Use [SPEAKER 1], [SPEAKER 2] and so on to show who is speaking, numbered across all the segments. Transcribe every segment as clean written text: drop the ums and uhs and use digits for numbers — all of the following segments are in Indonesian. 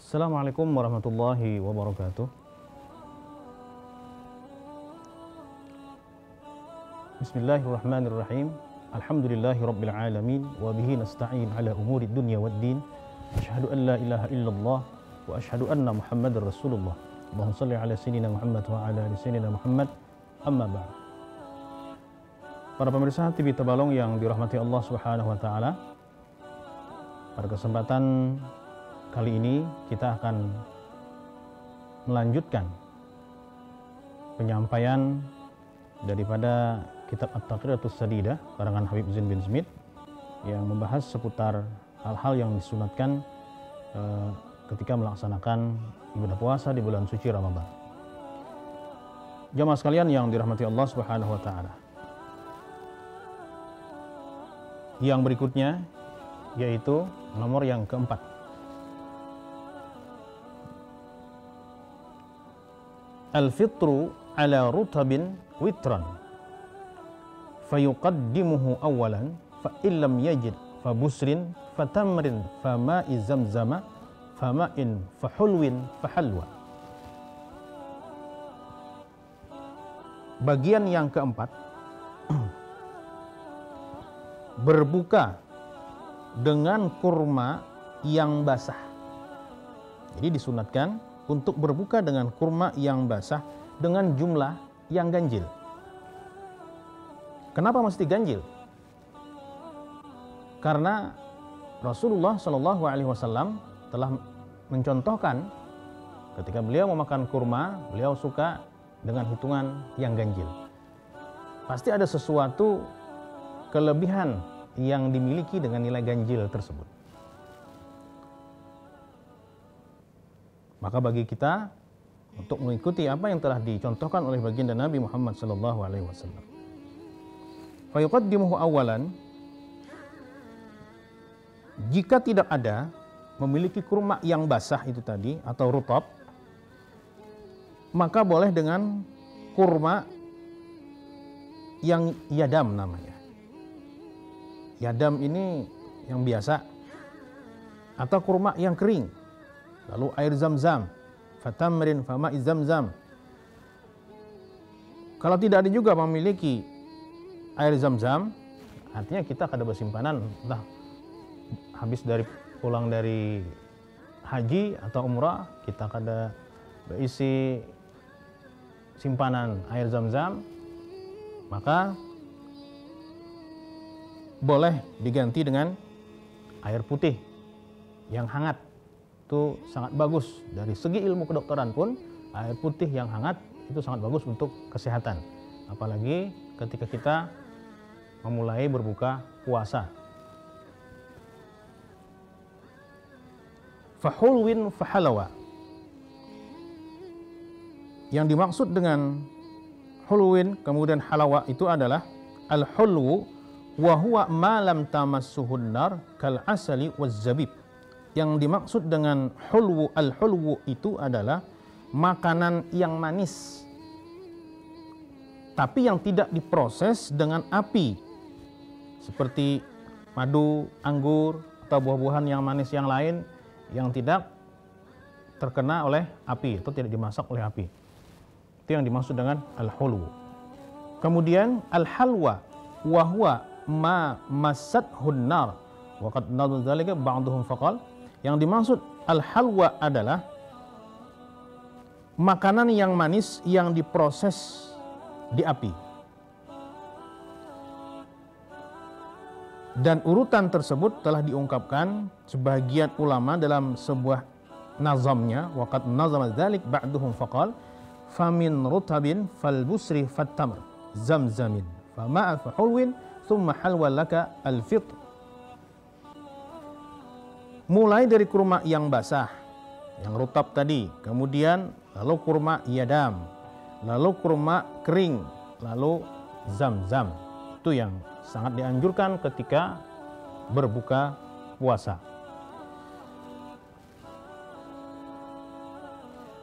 [SPEAKER 1] Assalamualaikum warahmatullahi wabarakatuh. Bismillahirrahmanirrahim. Alhamdulillahi rabbil alamin. Wa bihi nasta'in ala umuri dunya waddin. Asyhadu an la ilaha illallah wa asyhadu anna Muhammadar Rasulullah. Allahumma shalli ala sayyidina Muhammad wa ala ali sayyidina Muhammad. Amma ba'd. Para pemirsa TV Tabalong yang dirahmati Allah Subhanahu wa taala. Pada kesempatan kali ini kita akan melanjutkan penyampaian daripada kitab At-Taqiyatus Sadidah karangan Habib Zain bin Smith yang membahas seputar hal-hal yang disunatkan ketika melaksanakan ibadah puasa di bulan suci Ramadan. Jamaah sekalian yang dirahmati Allah Subhanahu wa taala. Yang berikutnya yaitu nomor yang keempat. Al-fitru ala rutabin witran fayuqaddimuhu awalan fa illam yajid fa busrin fa tamrin fa ma'i zamzama fa ma'in fa hulwin fa halwa. Bagian yang keempat, berbuka dengan kurma yang basah. Jadi disunatkan untuk berbuka dengan kurma yang basah dengan jumlah yang ganjil. Kenapa mesti ganjil? Karena Rasulullah Shallallahu Alaihi Wasallam telah mencontohkan ketika beliau memakan kurma, beliau suka dengan hitungan yang ganjil. Pasti ada sesuatu kelebihan yang dimiliki dengan nilai ganjil tersebut. Maka bagi kita untuk mengikuti apa yang telah dicontohkan oleh baginda Nabi Muhammad sallallahu alaihi wasallam. Fa yuqaddimuhu awalan, jika tidak ada memiliki kurma yang basah itu tadi atau rutab, maka boleh dengan kurma yang yadam namanya. Yadam ini yang biasa atau kurma yang kering. Lalu air zam-zam, fatamrin fama'i zam-zam. Kalau tidak ada juga memiliki air zam-zam, artinya kita kada bersimpanan, entah habis dari pulang dari haji atau umrah, kita kada berisi simpanan air zam-zam, maka boleh diganti dengan air putih yang hangat. Itu sangat bagus dari segi ilmu kedokteran pun, air putih yang hangat itu sangat bagus untuk kesehatan, apalagi ketika kita memulai berbuka puasa. Fahulwin fahalawa, yang dimaksud dengan hulwin kemudian halawa itu adalah al-hulwu wa huwa ma lam tamassuhun nar kal asali waz zabib. Yang dimaksud dengan hulwu, al-hulwu itu adalah makanan yang manis tapi yang tidak diproses dengan api, seperti madu, anggur atau buah-buahan yang manis yang lain yang tidak terkena oleh api atau tidak dimasak oleh api. Itu yang dimaksud dengan al-hulwu. Kemudian al-halwa wa huwa ma massathun nar wa qad nadhu dzalika ba'dhum faqal. Yang dimaksud al-halwa adalah makanan yang manis yang diproses di api. Dan urutan tersebut telah diungkapkan sebagian ulama dalam sebuah nazamnya, waqad nazama dzalik ba'duhum faqal famin rutabin fal busri fattamr zamzamin fama'a fahulwin thumma halwa laka al-fitr. Mulai dari kurma yang basah, yang rutab tadi, kemudian lalu kurma yadam, lalu kurma kering, lalu zam-zam. Itu yang sangat dianjurkan ketika berbuka puasa.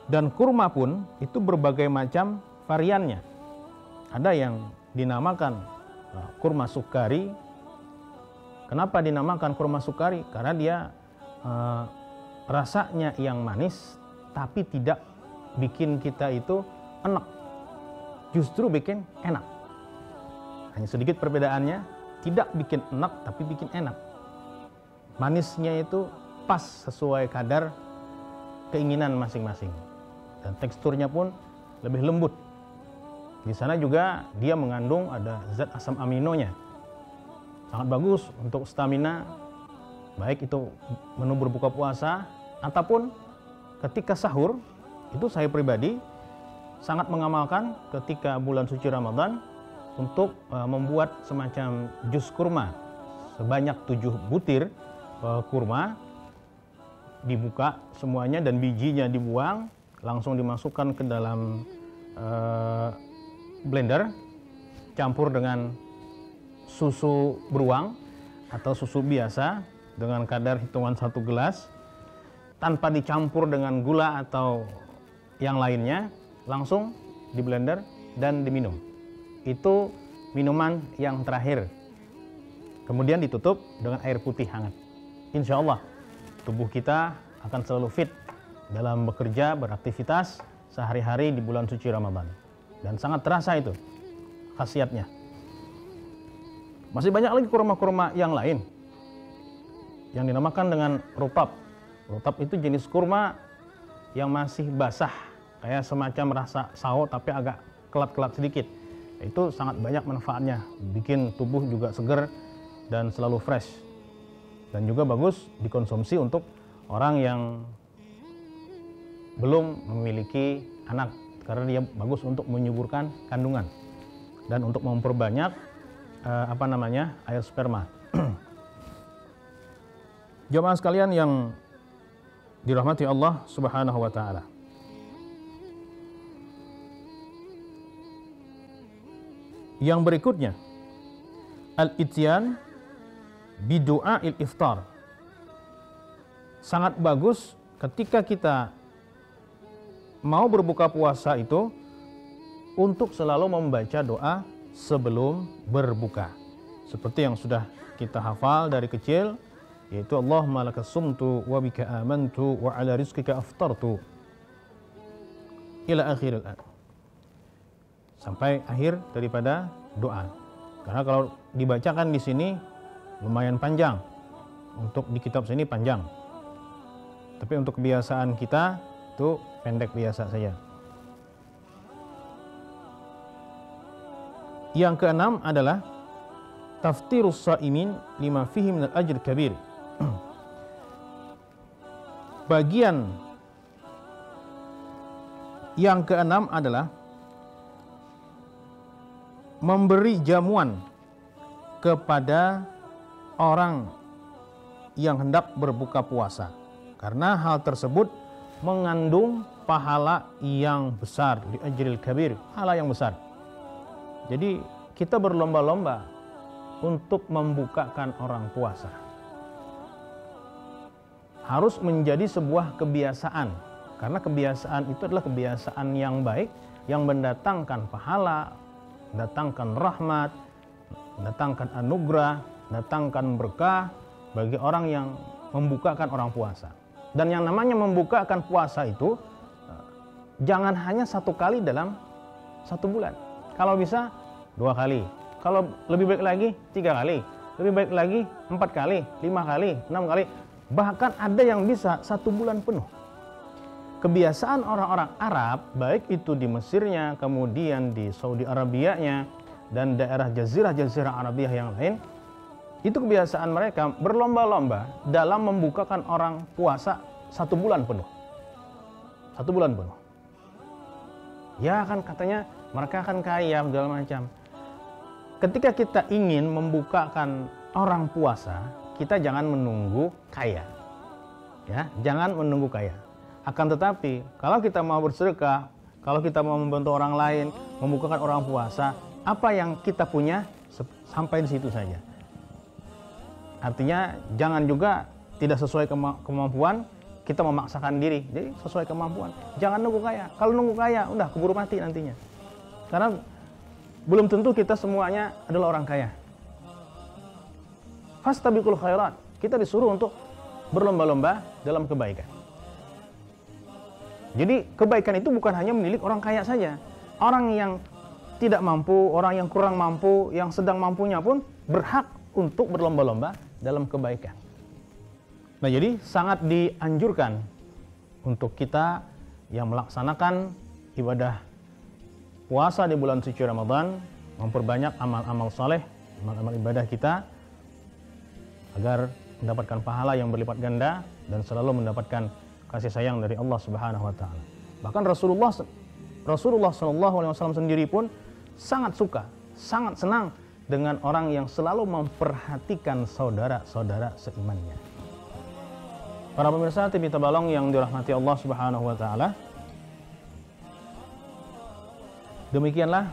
[SPEAKER 1] Dan kurma pun itu berbagai macam variannya. Ada yang dinamakan kurma sukari. Kenapa dinamakan kurma sukari? Karena dia rasanya yang manis, tapi tidak bikin kita itu enak, justru bikin enak. Hanya sedikit perbedaannya, tidak bikin enak tapi bikin enak. Manisnya itu pas sesuai kadar keinginan masing-masing, dan teksturnya pun lebih lembut. Di sana juga dia mengandung ada zat asam aminonya, sangat bagus untuk stamina, baik itu menu berbuka puasa ataupun ketika sahur. Itu saya pribadi sangat mengamalkan ketika bulan suci Ramadan untuk membuat semacam jus kurma sebanyak 7 butir kurma, dibuka semuanya dan bijinya dibuang, langsung dimasukkan ke dalam blender, campur dengan susu beruang atau susu biasa dengan kadar hitungan 1 gelas, tanpa dicampur dengan gula atau yang lainnya, langsung di blender dan diminum. Itu minuman yang terakhir. Kemudian ditutup dengan air putih hangat. Insya Allah tubuh kita akan selalu fit dalam bekerja, beraktivitas sehari-hari di bulan suci Ramadan. Dan sangat terasa itu khasiatnya. Masih banyak lagi kurma-kurma yang lain yang dinamakan dengan rutab. Rutab itu jenis kurma yang masih basah, kayak semacam rasa sawo tapi agak kelat-kelat sedikit. Itu sangat banyak manfaatnya, bikin tubuh juga seger dan selalu fresh. Dan juga bagus dikonsumsi untuk orang yang belum memiliki anak, karena dia bagus untuk menyuburkan kandungan dan untuk memperbanyak air sperma. Jemaah sekalian yang dirahmati Allah Subhanahu wa taala. Yang berikutnya, al-ityan bidu'ail iftar. Sangat bagus ketika kita mau berbuka puasa itu untuk selalu membaca doa sebelum berbuka. Seperti yang sudah kita hafal dari kecil, yaitu Allahumma laka sumtu wa bika amantu wa ala rizqika aftartu ila akhiril ayat, sampai akhir daripada doa. Karena kalau dibacakan di sini lumayan panjang, untuk di kitab sini panjang, tapi untuk kebiasaan kita itu pendek biasa saja. Yang keenam adalah taftirus shaimin lima fihi minal ajr kabir. Bagian yang keenam adalah memberi jamuan kepada orang yang hendak berbuka puasa, karena hal tersebut mengandung pahala yang besar, li ajril kabir, pahala yang besar. Jadi kita berlomba-lomba untuk membukakan orang puasa. Harus menjadi sebuah kebiasaan, karena kebiasaan itu adalah kebiasaan yang baik, yang mendatangkan pahala, mendatangkan rahmat, mendatangkan anugerah, mendatangkan berkah bagi orang yang membukakan orang puasa. Dan yang namanya membukakan puasa itu jangan hanya 1 kali dalam 1 bulan. Kalau bisa 2 kali, kalau lebih baik lagi 3 kali, lebih baik lagi 4 kali, 5 kali, 6 kali, bahkan ada yang bisa 1 bulan penuh. Kebiasaan orang-orang Arab, baik itu di Mesirnya, kemudian di Saudi Arabianya, dan daerah jazirah Arabiah yang lain, itu kebiasaan mereka berlomba-lomba dalam membukakan orang puasa 1 bulan penuh. 1 bulan penuh. Ya kan katanya mereka akan kaya segala macam. Ketika kita ingin membukakan orang puasa, kita jangan menunggu kaya. Ya, jangan menunggu kaya. Akan tetapi, kalau kita mau bersedekah, kalau kita mau membantu orang lain, membukakan orang puasa, apa yang kita punya sampai di situ saja. Artinya jangan juga tidak sesuai kemampuan, kita memaksakan diri. Jadi sesuai kemampuan. Jangan nunggu kaya. Kalau nunggu kaya, udah keburu mati nantinya. Karena belum tentu kita semuanya adalah orang kaya. Fastabiqul khairat. Kita disuruh untuk berlomba-lomba dalam kebaikan. Jadi kebaikan itu bukan hanya milik orang kaya saja. Orang yang tidak mampu, orang yang kurang mampu, yang sedang mampunya pun berhak untuk berlomba-lomba dalam kebaikan. Nah, jadi sangat dianjurkan untuk kita yang melaksanakan ibadah puasa di bulan suci Ramadan, memperbanyak amal-amal saleh, amal-amal ibadah kita agar mendapatkan pahala yang berlipat ganda dan selalu mendapatkan kasih sayang dari Allah Subhanahu wa taala. Bahkan Rasulullah SAW sendiri pun sangat suka, sangat senang dengan orang yang selalu memperhatikan saudara-saudara seimannya. Para pemirsa TV Tabalong yang dirahmati Allah Subhanahu wa taala, demikianlah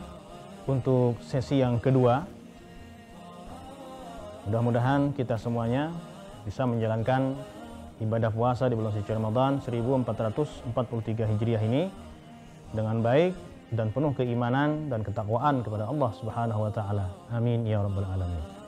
[SPEAKER 1] untuk sesi yang kedua. Mudah-mudahan kita semuanya bisa menjalankan ibadah puasa di bulan suci Ramadan 1443 Hijriah ini dengan baik dan penuh keimanan dan ketakwaan kepada Allah Subhanahu wa taala. Amin ya rabbal alamin.